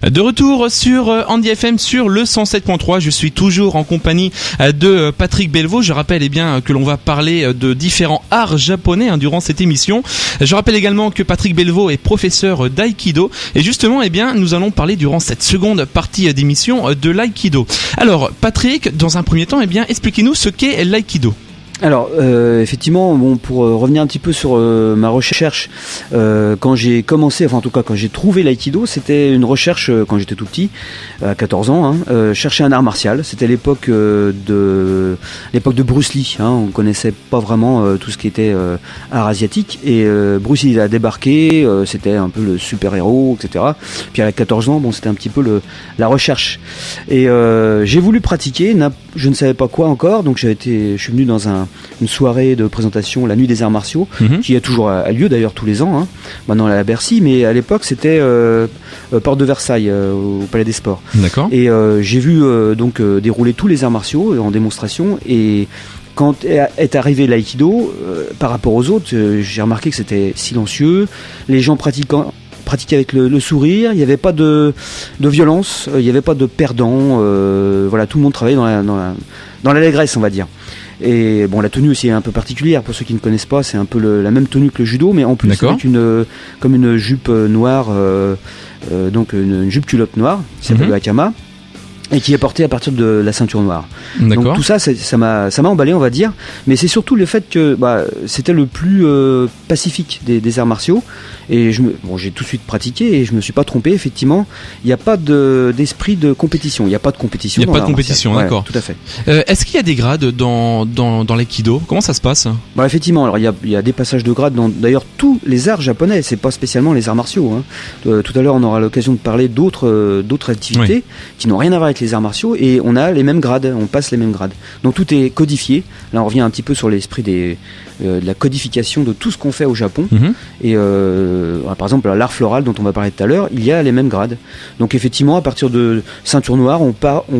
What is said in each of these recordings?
De retour sur Andy FM sur le 107.3, je suis toujours en compagnie de Patrick Belvaux. Je rappelle que l'on va parler de différents arts japonais durant cette émission. Je rappelle également que Patrick Belvaux est professeur d'aïkido et justement nous allons parler durant cette seconde partie d'émission de l'aïkido. Alors Patrick, dans un premier temps, expliquez-nous ce qu'est l'aïkido. Alors effectivement, pour revenir un petit peu sur ma recherche, quand j'ai commencé, en tout cas quand j'ai trouvé l'aïkido, c'était une recherche quand j'étais tout petit, à 14 ans, chercher un art martial. C'était l'époque de Bruce Lee, on connaissait pas vraiment tout ce qui était art asiatique, et Bruce Lee a débarqué, c'était un peu le super-héros, etc. Puis à 14 ans, c'était un petit peu la recherche. Et j'ai voulu pratiquer, je ne savais pas quoi encore, donc je suis venu dans une soirée de présentation, la nuit des arts martiaux, qui a toujours lieu d'ailleurs tous les ans, maintenant à Bercy, mais à l'époque c'était porte de Versailles, au Palais des Sports. D'accord. Et j'ai vu dérouler tous les arts martiaux en démonstration, et quand est arrivé l'aïkido, par rapport aux autres, j'ai remarqué que c'était silencieux, les gens pratiquaient avec le sourire, il n'y avait pas de violence, il n'y avait pas de perdants, tout le monde travaillait dans l'allégresse, on va dire. Et la tenue aussi est un peu particulière, pour ceux qui ne connaissent pas, c'est un peu la même tenue que le judo, mais en plus avec une jupe noire, donc une jupe culotte noire, qui s'appelle le hakama, et qui est portée à partir de la ceinture noire. D'accord. Donc tout ça, ça m'a emballé, on va dire, mais c'est surtout le fait que c'était le plus pacifique des arts martiaux, et j'ai tout de suite pratiqué, et je me suis pas trompé, effectivement, il n'y a pas d'esprit de compétition, il n'y a pas de compétition. Il n'y a pas de compétition, d'accord. Tout à fait. Est-ce qu'il y a des grades dans l'aïkido ? Comment ça se passe ? Effectivement, alors il y a des passages de grades dans d'ailleurs tous les arts japonais, c'est pas spécialement les arts martiaux. Tout à l'heure, on aura l'occasion de parler d'autres activités qui n'ont rien à voir avec les arts martiaux, et on a les mêmes grades, on passe les mêmes grades. Donc tout est codifié. Là, on revient un petit peu sur l'esprit de la codification de tout ce qu'on fait au Japon. Et par exemple, l'art floral dont on va parler tout à l'heure, il y a les mêmes grades. Donc effectivement, à partir de ceinture noire, on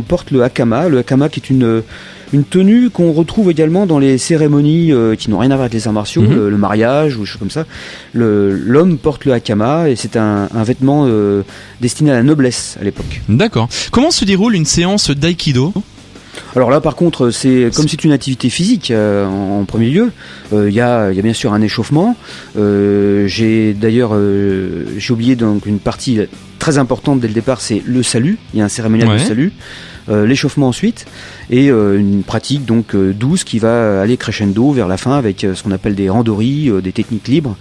porte le hakama. Le hakama qui est une tenue qu'on retrouve également dans les cérémonies qui n'ont rien à voir avec les arts martiaux, le mariage ou des choses comme ça. L'homme porte le hakama, et c'est un vêtement destiné à la noblesse à l'époque. D'accord. Comment se déroule une séance d'aïkido ? Alors là, par contre, comme c'est une activité physique en premier lieu, il y a bien sûr un échauffement. J'ai oublié donc une partie très importante dès le départ, c'est le salut. Il y a un cérémonial de salut. L'échauffement ensuite, et une pratique donc douce qui va aller crescendo vers la fin avec ce qu'on appelle des randori, des techniques libres,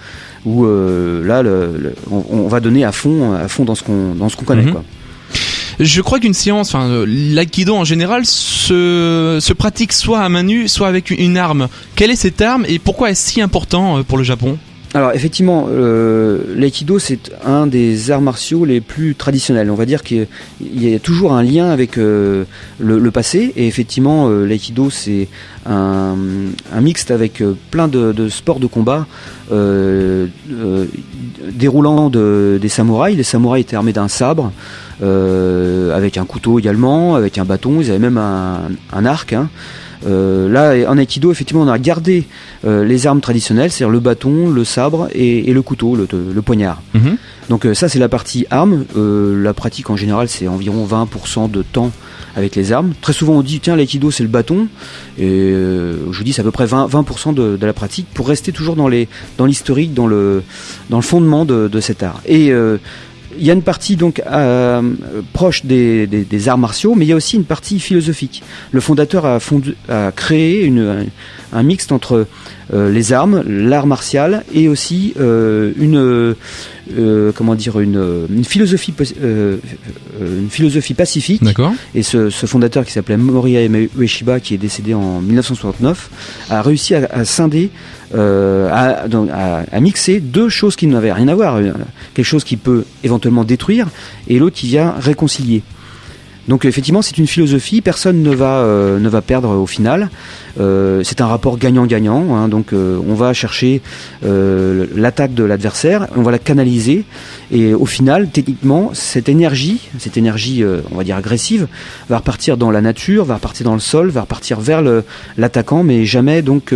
où on va donner à fond dans ce qu'on connaît, quoi. Je crois qu'une séance, l'aïkido en général se pratique soit à main nue, soit avec une arme. Quelle est cette arme et pourquoi est-ce si important pour le Japon ? Alors effectivement, l'aïkido c'est un des arts martiaux les plus traditionnels. On va dire qu'il y a toujours un lien avec le passé, et effectivement l'aïkido c'est un mixte avec plein de sports de combat déroulant des samouraïs. Les samouraïs étaient armés d'un sabre, avec un couteau également, avec un bâton, ils avaient même un arc. Là, en aïkido, effectivement, on a gardé les armes traditionnelles, c'est-à-dire le bâton, le sabre et le couteau, le poignard. Donc ça, c'est la partie armes. La pratique, en général, c'est environ 20% de temps avec les armes. Très souvent, on dit, tiens, l'aïkido, c'est le bâton. Et je vous dis, c'est à peu près 20% de la pratique, pour rester toujours dans l'historique, dans le fondement de cet art. Et il y a une partie donc proche des arts martiaux, mais il y a aussi une partie philosophique. Le fondateur a créé un mixte entre les armes, l'art martial, et aussi une philosophie pacifique. D'accord. Et ce fondateur qui s'appelait Morihei Ueshiba, qui est décédé en 1969, a réussi à scinder, à mixer deux choses qui n'avaient rien à voir. Quelque chose qui peut éventuellement détruire, et l'autre qui vient réconcilier. Donc effectivement, c'est une philosophie, personne ne va perdre au final. C'est un rapport gagnant-gagnant, donc on va chercher l'attaque de l'adversaire, on va la canaliser, et au final, techniquement, cette énergie, on va dire agressive, va repartir dans la nature, va repartir dans le sol, va repartir vers l'attaquant, mais jamais, donc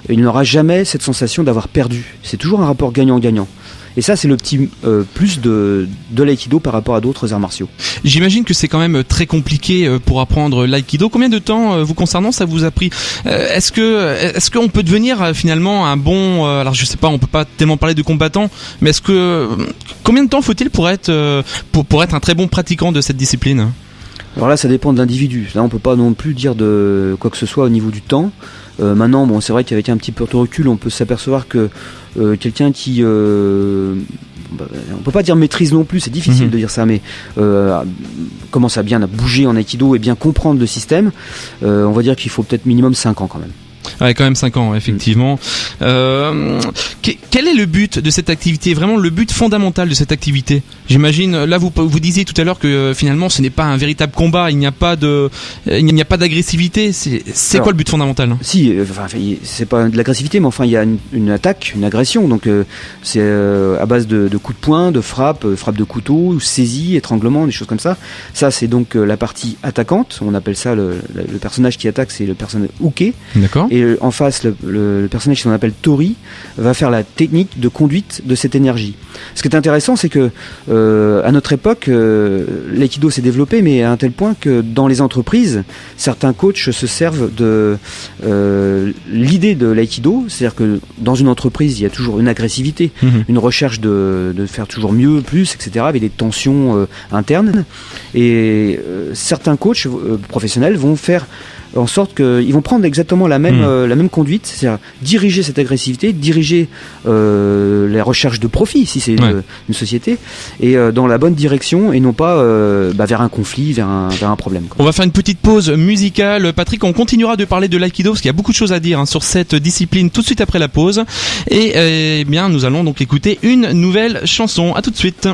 il n'aura jamais cette sensation d'avoir perdu. C'est toujours un rapport gagnant-gagnant. Et ça, c'est le petit plus de l'aïkido par rapport à d'autres arts martiaux. J'imagine que c'est quand même très compliqué pour apprendre l'aïkido. Combien de temps vous concernant ça vous a pris? Est-ce qu'on peut devenir finalement un bon alors je sais pas, on peut pas tellement parler de combattant, mais combien de temps faut-il pour être un très bon pratiquant de cette discipline? Alors là, ça dépend de l'individu. Là, on peut pas non plus dire de quoi que ce soit au niveau du temps. Maintenant, bon, c'est vrai qu'avec un petit peu de recul, on peut s'apercevoir que quelqu'un qui on peut pas dire maîtrise non plus, c'est difficile de dire ça, mais commence à bien bouger en Aikido et bien comprendre le système, on va dire qu'il faut peut-être minimum 5 ans quand même. Ouais, quand même 5 ans, effectivement. Quel est le but de cette activité? Vraiment le but fondamental de cette activité? J'imagine, là vous disiez tout à l'heure que finalement ce n'est pas un véritable combat, il n'y a pas d'agressivité. C'est quoi le but fondamental? Si, c'est pas de l'agressivité, mais enfin il y a une attaque, une agression, donc c'est à base de coups de poing, de frappe de couteau, saisie, étranglement, des choses comme ça. Ça c'est donc la partie attaquante, on appelle ça le personnage qui attaque, c'est le personnage Uke. D'accord. Et en face, le personnage qu'on appelle Tori va faire la technique de conduite de cette énergie. Ce qui est intéressant, c'est que à notre époque, l'aïkido s'est développé, mais à un tel point que dans les entreprises, certains coachs se servent de l'idée de l'aïkido, c'est-à-dire que dans une entreprise, il y a toujours une agressivité, une recherche de faire toujours mieux, plus, etc., avec des tensions internes. Et certains coachs professionnels vont faire en sorte qu'ils vont prendre exactement la même conduite, c'est-à-dire diriger cette agressivité, diriger la recherche de profit, si c'est une société, et dans la bonne direction, et non pas vers un conflit, vers un problème, quoi. On va faire une petite pause musicale. Patrick, on continuera de parler de l'aïkido, parce qu'il y a beaucoup de choses à dire sur cette discipline tout de suite après la pause. Et bien, nous allons donc écouter une nouvelle chanson. À tout de suite.